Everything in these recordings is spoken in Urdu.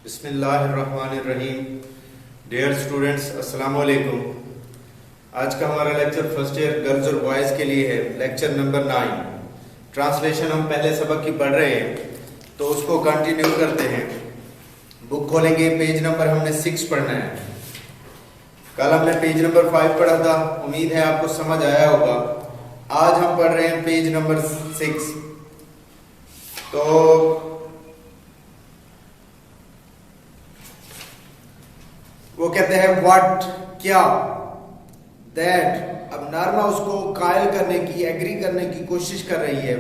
بسم اللہ الرحمن الرحیم. ڈیئر اسٹوڈنٹس، السلام علیکم. آج کا ہمارا لیکچر فرسٹ ایئر گرلز اور بوائز کے لیے ہے. Lecture number 9. ٹرانسلیشن ہم پہلے سبق کی پڑھ رہے ہیں تو اس کو کنٹینیو کرتے ہیں. بک کھولیں گے، پیج نمبر ہم نے 6 پڑھنا ہے. کل ہم نے پیج نمبر 5 پڑھا تھا، امید ہے آپ کو سمجھ آیا ہوگا. آج ہم پڑھ رہے ہیں پیج نمبر 6. تو وہ کہتے ہیں واٹ، کیا، دیٹ. اب نارما اس کو قائل کرنے کی، ایگری کرنے کی کوشش کر رہی ہے،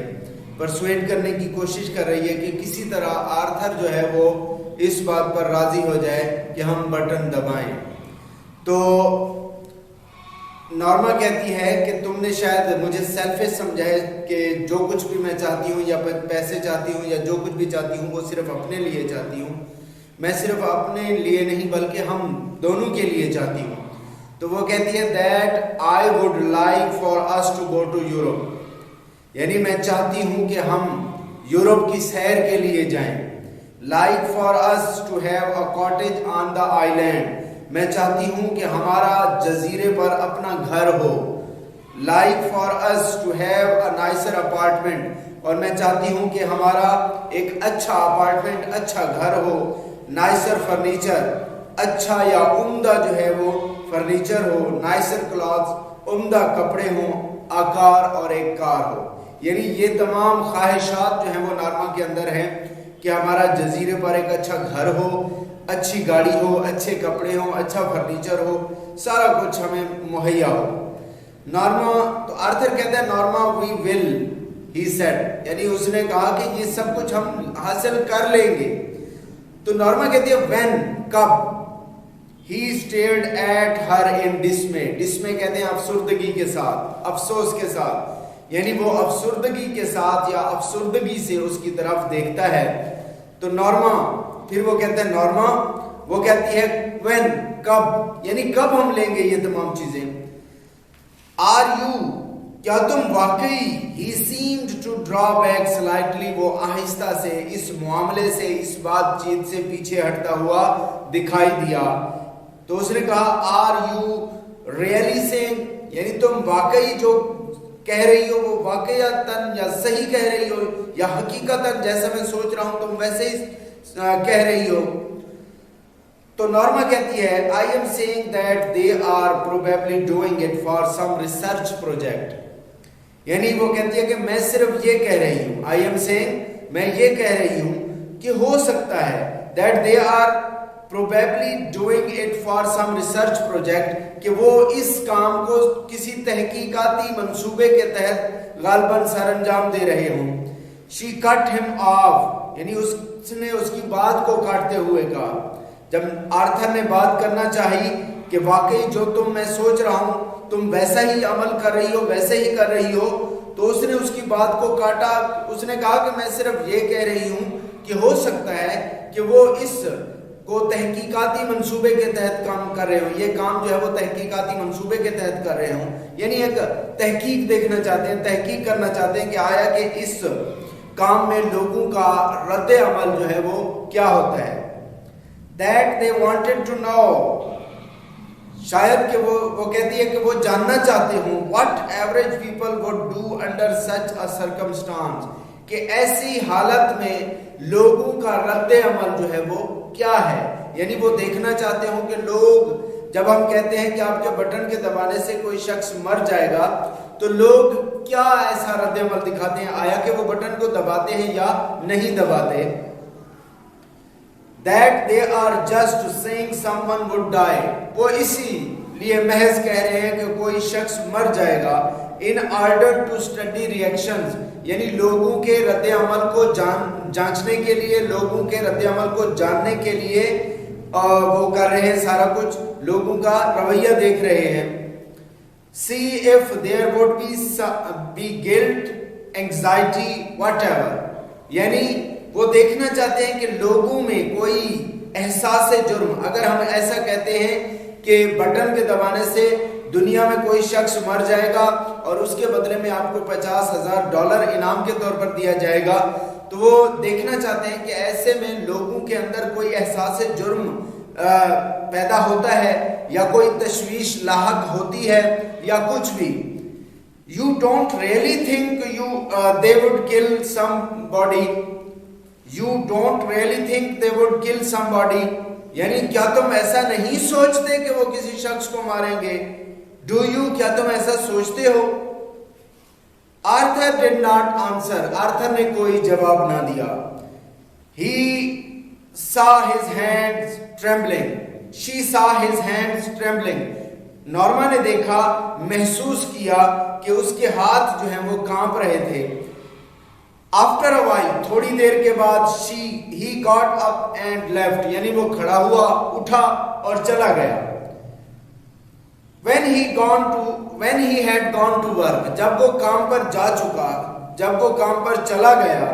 پرسویٹ کرنے کی کوشش کر رہی ہے کہ کسی طرح آرتھر جو ہے وہ اس بات پر راضی ہو جائے کہ ہم بٹن دبائیں. تو نارما کہتی ہے کہ تم نے شاید مجھے سیلفش سمجھا ہے کہ جو کچھ بھی میں چاہتی ہوں یا پیسے چاہتی ہوں یا جو کچھ بھی چاہتی ہوں وہ صرف اپنے لیے چاہتی ہوں. میں صرف اپنے لیے نہیں بلکہ ہم دونوں کے لیے چاہتی ہوں. تو وہ کہتی ہے that I would like for us to go to Europe. یعنی میں چاہتی ہوں کہ ہم یورپ کی سیر کے لیے جائیں. Like for us to have a cottage on the island. میں چاہتی ہوں کہ ہمارا جزیرے پر اپنا گھر ہو. Like for us to have a nicer apartment. اور میں چاہتی ہوں کہ ہمارا ایک اچھا اپارٹمنٹ، اچھا گھر ہو. نائسر فرنیچر، اچھا یا عمدہ جو ہے وہ فرنیچر ہو. نائسر کلاتھس، عمدہ کپڑے ہوں. آکار اور ایک کار ہو. یعنی یہ تمام خواہشات جو ہیں وہ نارما کے اندر ہیں کہ ہمارا جزیرے پر ایک اچھا گھر ہو، اچھی گاڑی ہو، اچھے کپڑے ہوں، اچھا فرنیچر ہو، سارا کچھ ہمیں مہیا ہو. نارما تو آرتھر کہتا ہے Norma we will, he said, یعنی اس نے کہا کہ یہ سب کچھ ہم حاصل کر لیں گے. تو نارما کہتی ہے when، کب. he stared at her in dismay. dismay کہتے ہیں افسردگی کے ساتھ، افسوس کے ساتھ. یعنی وہ افسردگی کے ساتھ یا افسردگی سے اس کی طرف دیکھتا ہے. تو نارما پھر وہ کہتا ہے نارما وہ کہتی ہے when، کب، یعنی کب ہم لیں گے یہ تمام چیزیں. are you، کیا تم واقعی. he seemed to draw back slightly. وہ آہستہ سے اس معاملے سے، اس بات چیت سے پیچھے ہٹتا ہوا دکھائی دیا. تو اس نے کہا are you really saying، یعنی تم واقعی جو کہہ رہی ہو وہ واقعتاً یا صحیح کہہ رہی ہو یا حقیقتاً جیسا میں سوچ رہا ہوں تم ویسے ہی کہہ رہی ہو. تو نارما کہتی ہے I am saying that they are probably doing it for some research project. یعنی وہ کہتی ہے کہ میں صرف یہ کہہ رہی ہوں، I am saying، میں یہ کہہ رہی ہوں کہ ہو سکتا ہے that they are probably doing it for some research project، کہ وہ اس کام کو کسی تحقیقاتی منصوبے کے تحت غالباً سر انجام دے رہے ہوں. she cut him off، یعنی اس نے اس کی بات کو کاٹتے ہوئے کہا. جب آرتھر نے بات کرنا چاہی کہ واقعی جو میں سوچ رہا ہوں تم ویسا ہی عمل کر رہی ہو، ویسے ہی کر رہی ہو، تو اس نے اس کی بات کو کاٹا. اس نے کہا کہ میں صرف یہ کہہ رہی ہوں کہ ہو سکتا ہے کہ وہ اس کو تحقیقاتی منصوبے کے تحت کام کر رہے ہوں. یہ کام جو ہے وہ تحقیقاتی منصوبے کے تحت کر رہے ہوں. یعنی ایک تحقیق دیکھنا چاہتے ہیں، تحقیق کرنا چاہتے ہیں کہ آیا کہ اس کام میں لوگوں کا رد عمل جو ہے وہ کیا ہوتا ہے. That they wanted to know، شاید کہ وہ کہتی ہے کہ وہ جاننا چاہتے ہوں what average people would do under such a circumstance، کہ ایسی حالت میں لوگوں کا رد عمل جو ہے وہ کیا ہے. یعنی وہ دیکھنا چاہتے ہوں کہ لوگ، جب ہم کہتے ہیں کہ آپ کے بٹن کے دبانے سے کوئی شخص مر جائے گا تو لوگ کیا ایسا رد عمل دکھاتے ہیں، آیا کہ وہ بٹن کو دباتے ہیں یا نہیں دباتے. that they are just saying someone would die، وہ اسی لیے محض کہہ رہے ہیں کہ کوئی شخص مر جائے گا. in order to study reactions، یعنی لوگوں کے رد عمل کو جانچنے کے لیے، لوگوں کے رد عمل کو جاننے کے لیے وہ کر رہے ہیں سارا کچھ، لوگوں کا رویہ دیکھ رہے ہیں. see if there would be guilt، anxiety، whatever، یعنی وہ دیکھنا چاہتے ہیں کہ لوگوں میں کوئی احساس جرم، اگر ہم ایسا کہتے ہیں کہ بٹن کے دبانے سے دنیا میں کوئی شخص مر جائے گا اور اس کے بدلے میں آپ کو $50,000 انعام کے طور پر دیا جائے گا، تو وہ دیکھنا چاہتے ہیں کہ ایسے میں لوگوں کے اندر کوئی احساس جرم پیدا ہوتا ہے یا کوئی تشویش لاحق ہوتی ہے یا کچھ بھی. You don't really think they would kill somebody. You don't really think they would kill somebody. یعنی کیا تم ایسا نہیں سوچتے کہ وہ کسی شخص کو ماریں گے؟ Do you, کیا تم ایسا سوچتے ہو؟ Arthur did not answer. Arthur نے کوئی جواب نہ دیا. He saw his hands trembling. She saw his hands trembling. Norma نے دیکھا، محسوس کیا کہ اس کے ہاتھ جو ہیں وہ کانپ رہے تھے. After a while, تھوڑی دیر کے بعد he got up and left. یعنی وہ کھڑا ہوا، اٹھا اور چلا گیا. When he had gone to work, جب وہ کام پر جا چکا، جب وہ کام پر چلا گیا.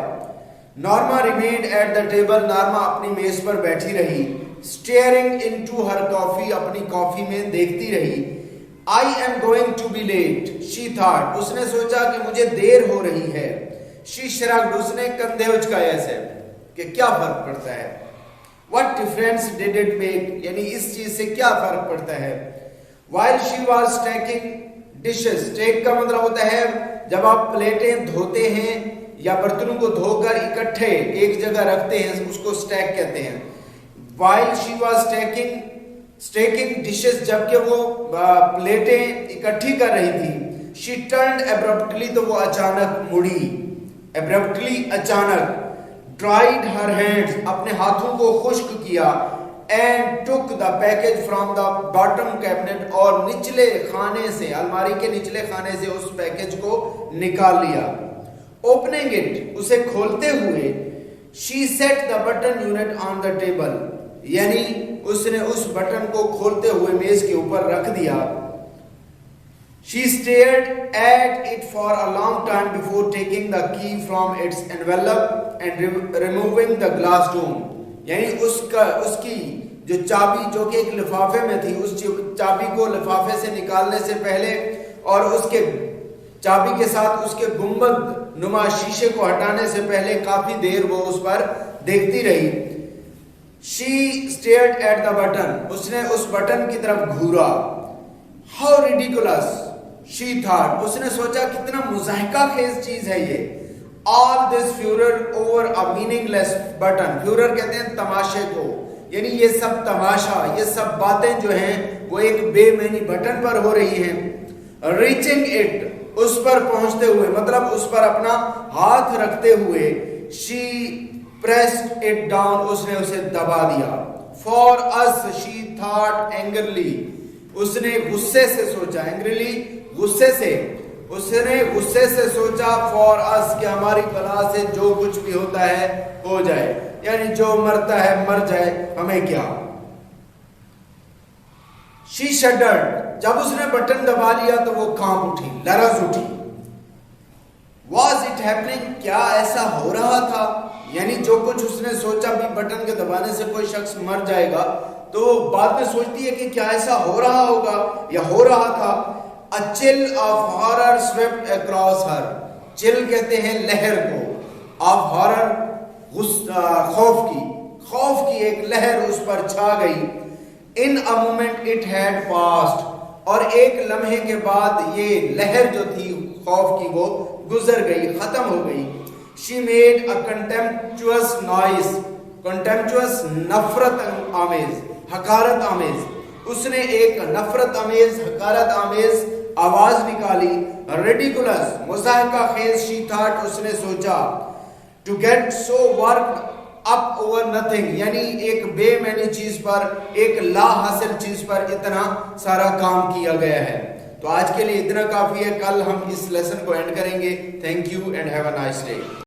Norma remained at the table. Norma اپنی میز پر بیٹھی رہی. Staring into her coffee, اپنی کافی میں دیکھتی رہی. I am going to be late, she thought. اس نے سوچا کہ مجھے دیر ہو رہی ہے. She shrugged. اس نے کندھے اچکائے ایسے کہ کیا فرق پڑتا ہے. What difference did it make? یعنی اس چیز سے کیا فرق پڑتا ہے. While she was stacking dishes. Stack کا مطلب ہوتا ہے جب آپ پلیٹیں دھوتے ہیں یا برتنوں کو دھو کر اکٹھے ایک جگہ رکھتے ہیں، اس کو سٹیک کہتے ہیں. While she was stacking dishes, جبکہ وہ پلیٹیں اکٹھی کر رہی تھی. She turned abruptly. تو وہ اچانک مڑی. Abruptly, اچانک. Dried her hands. اپنے ہاتھوں کو خشک کیا. And took the package from the bottom cabinet. اور نچلے خانے سے، الماری کے نچلے خانے سے اس پیکج کو نکال لیا. Opening it, اسے کھولتے ہوئے. She set the button unit on the table. یعنی اس نے اس بٹن کو کھولتے ہوئے میز کے اوپر رکھ دیا. She stared at it for a long time before taking the key from its envelope and removing the glass dome. یعنی اس کی جو چابی جو کہ ایک لفافے میں تھی، اس چابی کو لفافے سے نکالنے سے پہلے اور اس کے چابی کے ساتھ اس کے گنبد نما شیشے کو ہٹانے سے پہلے کافی دیر وہ اس پر دیکھتی رہی. She stared at the button. اس نے اس بٹن کی طرف گھورا. How ridiculous, she thought. اس نے سوچا کتنا مضحکہ خیز چیز ہے یہ. All this furor over a meaningless button. Furor کہتے ہیں تماشے کو. یعنی یہ سب تماشا، یہ سب باتیں جو ہیں وہ ایک بے معنی بٹن پر ہو رہی ہیں. Reaching it. اس پر پہنچتے ہوئے، مطلب اس پر اپنا ہاتھ رکھتے ہوئے. She pressed it down. اس نے اسے دبا دیا. For us, she thought angrily. اس نے غصے سے سوچا. angrily غصے سے. اس نے غصے سے سوچا for us کہ ہماری بلا سے جو کچھ بھی ہوتا ہے ہو جائے. یعنی جو مرتا ہے مر جائے، ہمیں کیا. She shuddered. جب اس نے بٹن دبا لیا تو وہ کانپ اٹھی، لرز اٹھی. Was it happening? کیا ایسا ہو رہا تھا؟ یعنی جو کچھ اس نے سوچا بھی بٹن کے دبانے سے کوئی شخص مر جائے گا، تو بعد میں سوچتی ہے کہ کیا ایسا ہو رہا ہوگا یا ہو رہا تھا. A chill of horror swept across her. chill کہتے ہیں لہر کو. of horror خوف کی ایک لہر اس پر چھا گئی. In a moment it had passed. اور ایک لمحے کے بعد یہ لہر جو تھی خوف کی وہ گزر گئی، ختم ہو گئی. She made a contemptuous noise. contemptuous نفرت آمیز، حقارت آمیز. اس نے ایک نفرت آمیز، حقارت آمیز آواز نکالی. ridiculous مضحکہ خیز. she thought اس نے سوچا. to get so worked up over nothing یعنی ایک بے معنی چیز پر، ایک لا حاصل چیز پر اتنا سارا کام کیا گیا ہے. تو آج کے لیے اتنا کافی ہے. کل ہم اس لیسن کو اینڈ کریں گے. Thank you and have a nice day.